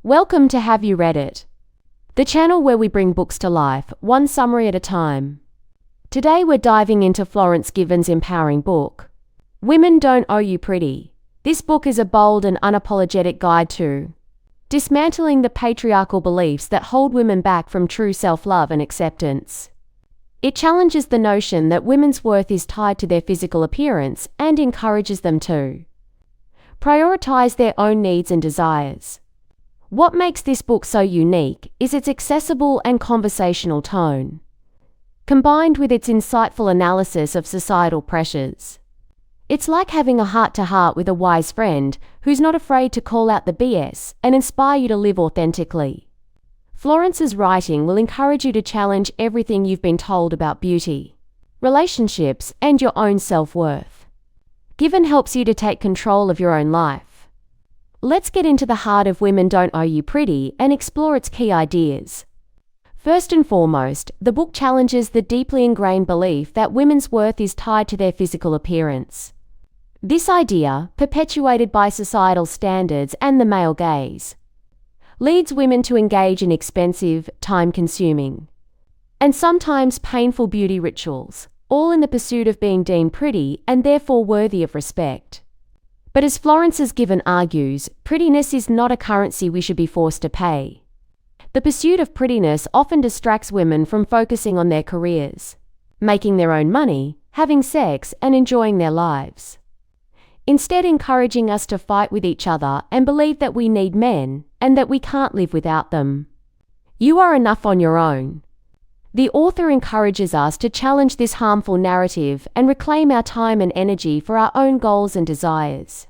Welcome to Have You Read It? The channel where we bring books to life, one summary at a time. Today we're diving into Florence Given's empowering book, Women Don't Owe You Pretty. This book is a bold and unapologetic guide to dismantling the patriarchal beliefs that hold women back from true self-love and acceptance. It challenges the notion that women's worth is tied to their physical appearance and encourages them to prioritize their own needs and desires. What makes this book so unique is its accessible and conversational tone, combined with its insightful analysis of societal pressures. It's like having a heart-to-heart with a wise friend who's not afraid to call out the BS and inspire you to live authentically. Florence's writing will encourage you to challenge everything you've been told about beauty, relationships, and your own self-worth. Given helps you to take control of your own life. Let's get into the heart of Women Don't Owe You Pretty and explore its key ideas. First and foremost, the book challenges the deeply ingrained belief that women's worth is tied to their physical appearance. This idea, perpetuated by societal standards and the male gaze, leads women to engage in expensive, time-consuming, and sometimes painful beauty rituals, all in the pursuit of being deemed pretty and therefore worthy of respect. But as Florence Given argues, prettiness is not a currency we should be forced to pay. The pursuit of prettiness often distracts women from focusing on their careers, making their own money, having sex, and enjoying their lives. Instead, encouraging us to fight with each other and believe that we need men and that we can't live without them. You are enough on your own. The author encourages us to challenge this harmful narrative and reclaim our time and energy for our own goals and desires.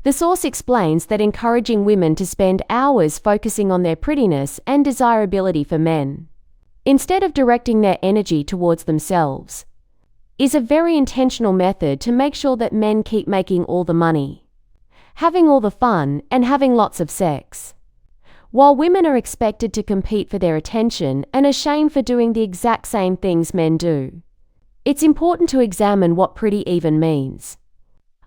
The source explains that encouraging women to spend hours focusing on their prettiness and desirability for men, instead of directing their energy towards themselves, is a very intentional method to make sure that men keep making all the money, having all the fun, and having lots of sex, while women are expected to compete for their attention and are shamed for doing the exact same things men do. It's important to examine what pretty even means.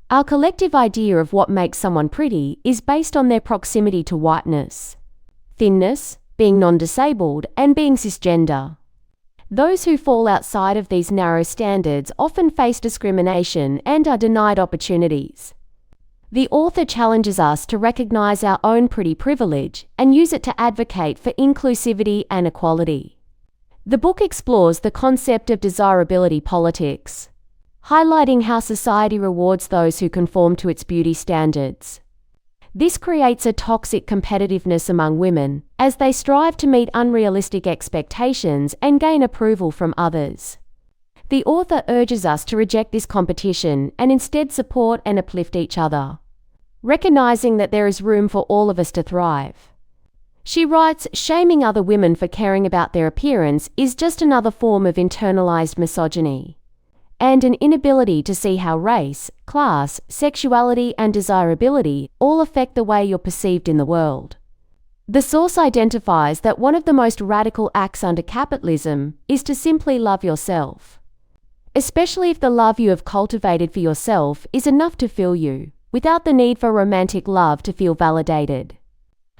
Our collective idea of what makes someone pretty is based on their proximity to whiteness, thinness, being non-disabled, and being cisgender. Those who fall outside of these narrow standards often face discrimination and are denied opportunities. The author challenges us to recognize our own pretty privilege and use it to advocate for inclusivity and equality. The book explores the concept of desirability politics, highlighting how society rewards those who conform to its beauty standards. This creates a toxic competitiveness among women as they strive to meet unrealistic expectations and gain approval from others. The author urges us to reject this competition and instead support and uplift each other, recognizing that there is room for all of us to thrive. She writes, shaming other women for caring about their appearance is just another form of internalized misogyny, and an inability to see how race, class, sexuality, and desirability all affect the way you're perceived in the world. The source identifies that one of the most radical acts under capitalism is to simply love yourself, especially if the love you have cultivated for yourself is enough to fill you, without the need for romantic love to feel validated.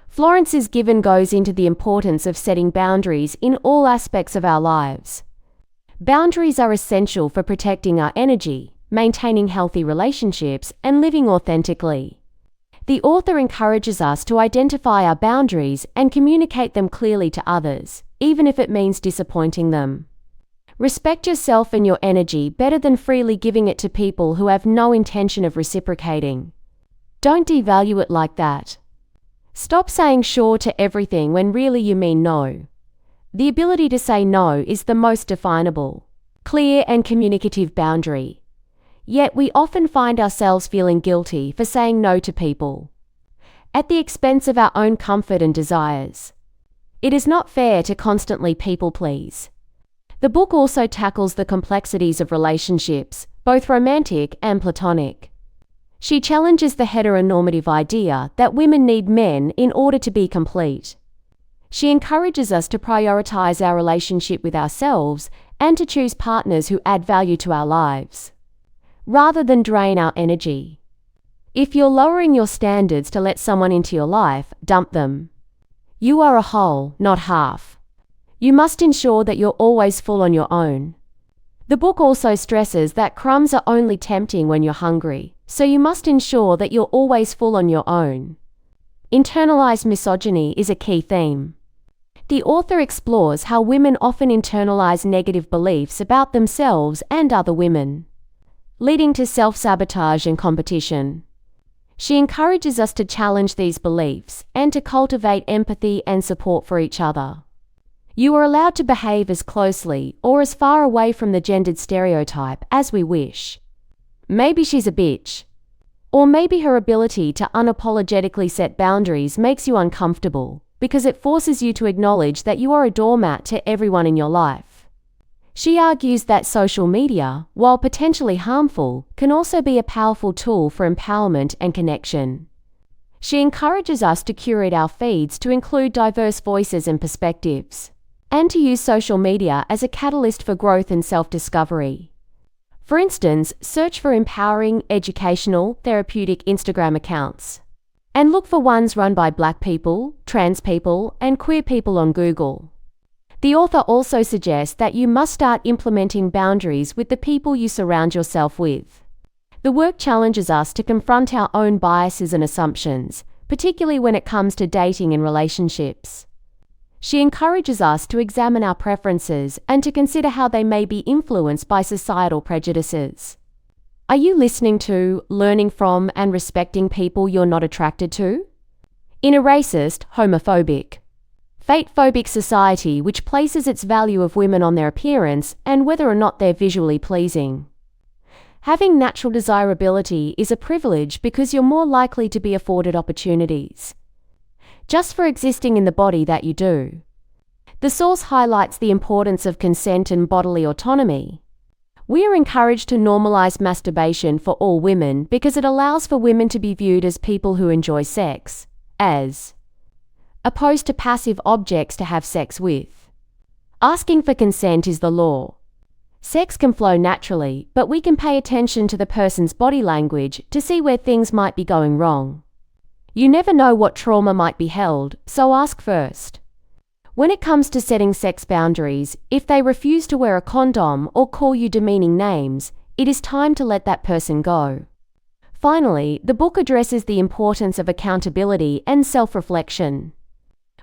Florence Given goes into the importance of setting boundaries in all aspects of our lives. Boundaries are essential for protecting our energy, maintaining healthy relationships, and living authentically. The author encourages us to identify our boundaries and communicate them clearly to others, even if it means disappointing them. Respect yourself and your energy better than freely giving it to people who have no intention of reciprocating. Don't devalue it like that. Stop saying sure to everything when really you mean no. The ability to say no is the most definable, clear, and communicative boundary. Yet we often find ourselves feeling guilty for saying no to people, at the expense of our own comfort and desires. It is not fair to constantly people-please. The book also tackles the complexities of relationships, both romantic and platonic. She challenges the heteronormative idea that women need men in order to be complete. She encourages us to prioritize our relationship with ourselves and to choose partners who add value to our lives, rather than drain our energy. If you're lowering your standards to let someone into your life, dump them. You are a whole, not half. You must ensure that you're always full on your own. The book also stresses that crumbs are only tempting when you're hungry, so you must ensure that you're always full on your own. Internalized misogyny is a key theme. The author explores how women often internalize negative beliefs about themselves and other women, leading to self-sabotage and competition. She encourages us to challenge these beliefs and to cultivate empathy and support for each other. You are allowed to behave as closely or as far away from the gendered stereotype as we wish. Maybe she's a bitch. Or maybe her ability to unapologetically set boundaries makes you uncomfortable, because it forces you to acknowledge that you are a doormat to everyone in your life. She argues that social media, while potentially harmful, can also be a powerful tool for empowerment and connection. She encourages us to curate our feeds to include diverse voices and perspectives, and to use social media as a catalyst for growth and self-discovery. For instance, search for empowering, educational, therapeutic Instagram accounts, and look for ones run by Black people, trans people, and queer people on Google. The author also suggests that you must start implementing boundaries with the people you surround yourself with. The work challenges us to confront our own biases and assumptions, particularly when it comes to dating and relationships. She encourages us to examine our preferences and to consider how they may be influenced by societal prejudices. Are you listening to, learning from, and respecting people you're not attracted to? In a racist, homophobic, fate-phobic society which places its value of women on their appearance and whether or not they're visually pleasing. Having natural desirability is a privilege because you're more likely to be afforded opportunities just for existing in the body that you do. The source highlights the importance of consent and bodily autonomy. We are encouraged to normalize masturbation for all women because it allows for women to be viewed as people who enjoy sex, as opposed to passive objects to have sex with. Asking for consent is the law. Sex can flow naturally, but we can pay attention to the person's body language to see where things might be going wrong. You never know what trauma might be held, so ask first. When it comes to setting sex boundaries, if they refuse to wear a condom or call you demeaning names, it is time to let that person go. Finally, the book addresses the importance of accountability and self-reflection.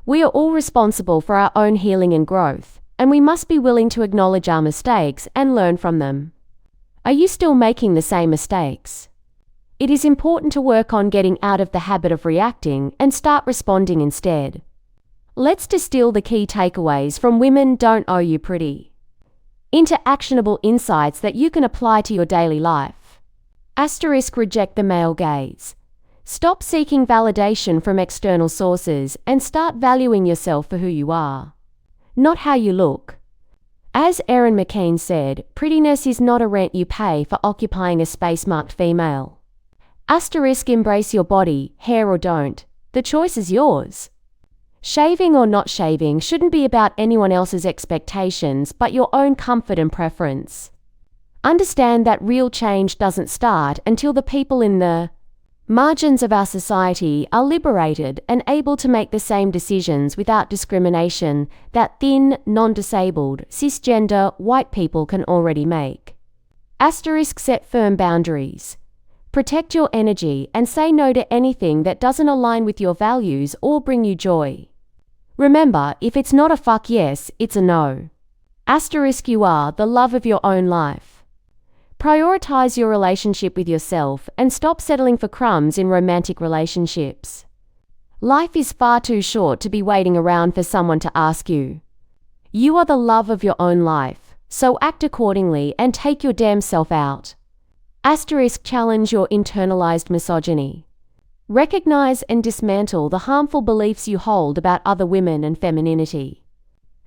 We are all responsible for our own healing and growth, and we must be willing to acknowledge our mistakes and learn from them. Are you still making the same mistakes? It is important to work on getting out of the habit of reacting and start responding instead. Let's distill the key takeaways from Women Don't Owe You Pretty into actionable insights that you can apply to your daily life. Reject the male gaze. Stop seeking validation from external sources and start valuing yourself for who you are, not how you look. As Erin McKean said, prettiness is not a rent you pay for occupying a space marked female. Embrace your body, hair or don't. The choice is yours. Shaving or not shaving shouldn't be about anyone else's expectations but your own comfort and preference. Understand that real change doesn't start until the people in the margins of our society are liberated and able to make the same decisions without discrimination that thin, non-disabled, cisgender, white people can already make. Set firm boundaries. Protect your energy and say no to anything that doesn't align with your values or bring you joy. Remember, if it's not a fuck yes, it's a no. You are the love of your own life. Prioritize your relationship with yourself and stop settling for crumbs in romantic relationships. Life is far too short to be waiting around for someone to ask you. You are the love of your own life, so act accordingly and take your damn self out. Challenge your internalized misogyny. Recognize and dismantle the harmful beliefs you hold about other women and femininity.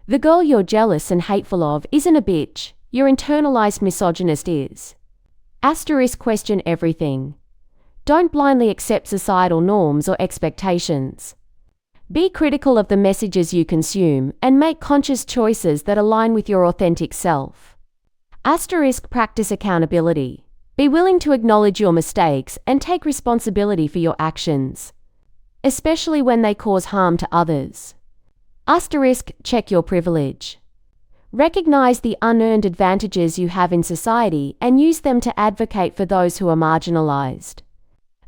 The girl you're jealous and hateful of isn't a bitch, your internalized misogynist is. Question everything. Don't blindly accept societal norms or expectations. Be critical of the messages you consume and make conscious choices that align with your authentic self. Practice accountability. Be willing to acknowledge your mistakes and take responsibility for your actions. especially when they cause harm to others. Asterisk, check your privilege. Recognize the unearned advantages you have in society and use them to advocate for those who are marginalized.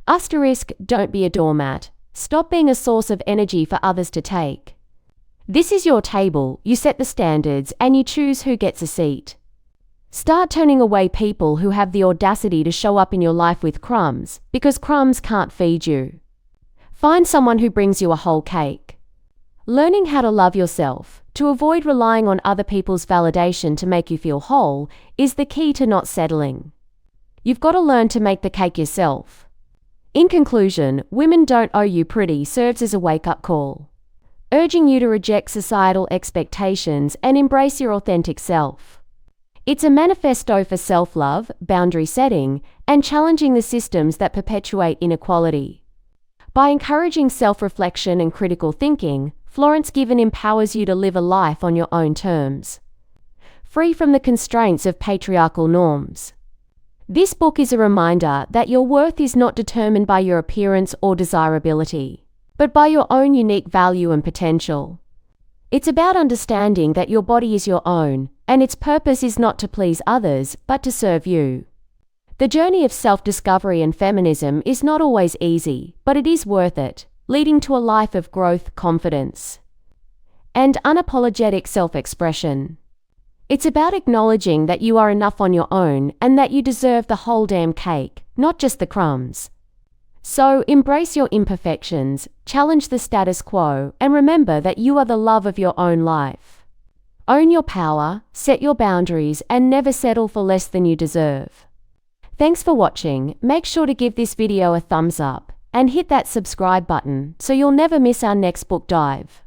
Asterisk, don't be a doormat. Stop being a source of energy for others to take. This is your table, you set the standards, and you choose who gets a seat. Start turning away people who have the audacity to show up in your life with crumbs, because crumbs can't feed you. Find someone who brings you a whole cake. Learning how to love yourself, to avoid relying on other people's validation to make you feel whole, is the key to not settling. You've got to learn to make the cake yourself. In conclusion, Women Don't Owe You Pretty serves as a wake-up call, urging you to reject societal expectations and embrace your authentic self. It's a manifesto for self-love, boundary setting, and challenging the systems that perpetuate inequality. By encouraging self-reflection and critical thinking, Florence Given empowers you to live a life on your own terms, free from the constraints of patriarchal norms. This book is a reminder that your worth is not determined by your appearance or desirability, but by your own unique value and potential. It's about understanding that your body is your own, and its purpose is not to please others, but to serve you. The journey of self-discovery and feminism is not always easy, but it is worth it, leading to a life of growth, confidence, and unapologetic self-expression. It's about acknowledging that you are enough on your own and that you deserve the whole damn cake, not just the crumbs. So, embrace your imperfections, challenge the status quo, and remember that you are the love of your own life. Own your power, set your boundaries, and never settle for less than you deserve. Thanks for watching. Make sure to give this video a thumbs up and hit that subscribe button so you'll never miss our next book dive.